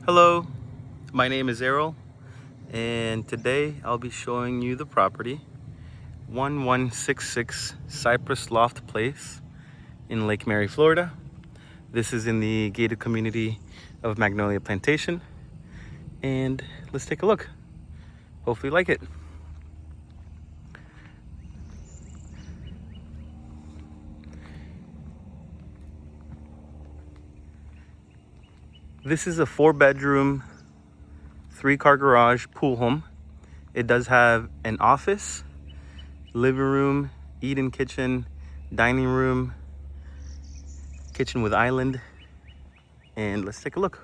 Hello, my name is Errol, and today I'll be showing you the property 1166 Cypress Loft Place in Lake Mary, Florida. This is in the gated community of Magnolia Plantation, and let's take a look. Hopefully you like it. This is a 4-bedroom, 3-car garage pool home. It does have an office, living room, eat-in kitchen, dining room, kitchen with island, and let's take a look.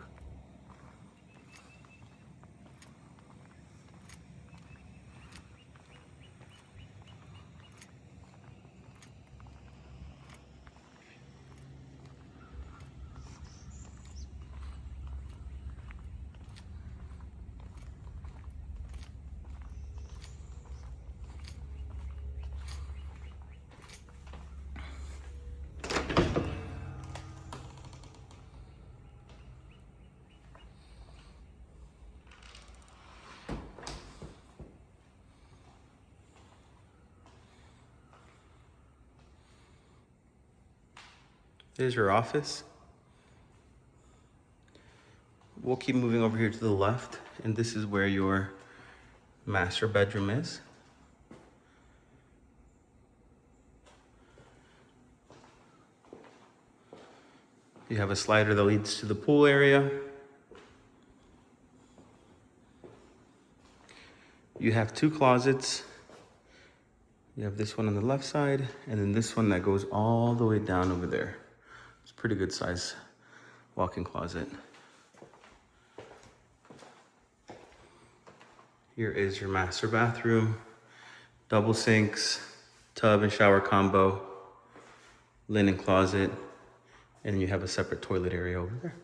There's your office. We'll keep moving over here to the left, and this is where your master bedroom is. You have a slider that leads to the pool area. You have 2 closets. You have this one on the left side, and then this one that goes all the way down over there. It's a pretty good size walk-in closet. Here is your master bathroom, double sinks, tub and shower combo, linen closet, and then you have a separate toilet area over there.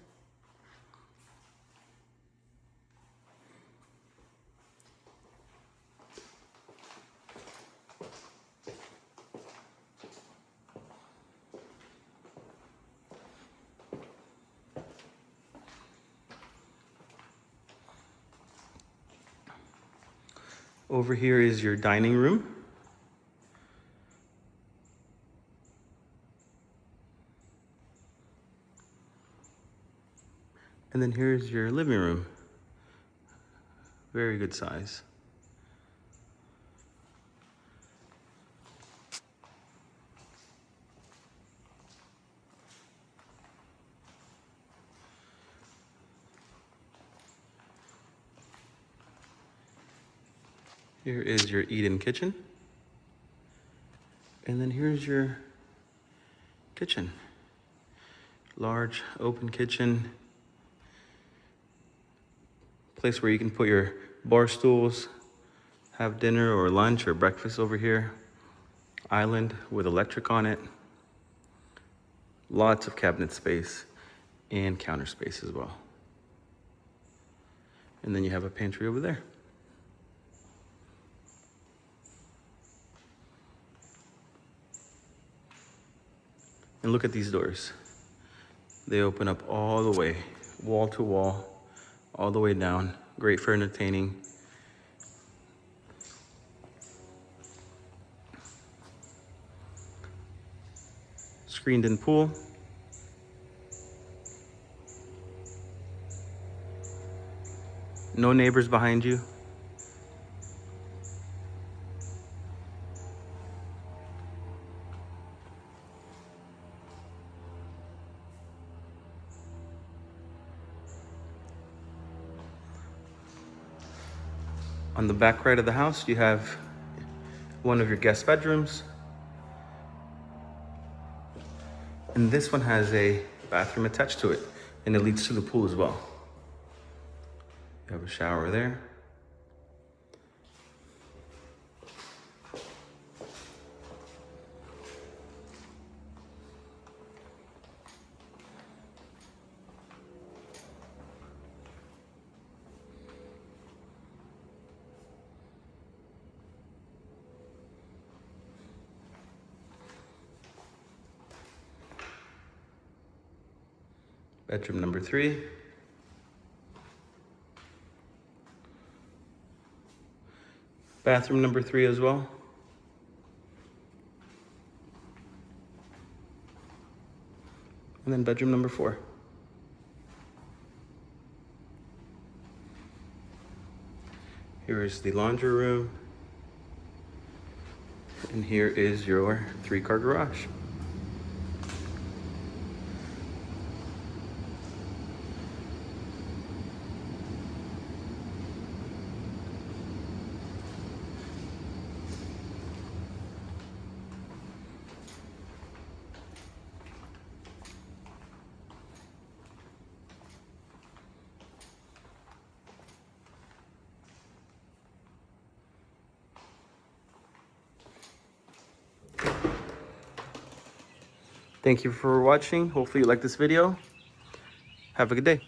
Over here is your dining room. And then here's your living room. Very good size. Here is your eat-in kitchen. And then here's your kitchen. Large open kitchen. Place where you can put your bar stools, have dinner or lunch or breakfast over here. Island with electric on it. Lots of cabinet space and counter space as well. And then you have a pantry over there. And look at these doors. They open up all the way, wall to wall, all the way down. Great for entertaining. Screened in pool. No neighbors behind you. On the back right of the house, you have one of your guest bedrooms. And this one has a bathroom attached to it, and it leads to the pool as well. You have a shower there. Bedroom number 3. Bathroom number 3 as well. And then bedroom number 4. Here is the laundry room. And here is your 3-car garage. Thank you for watching. Hopefully you like this video. Have a good day.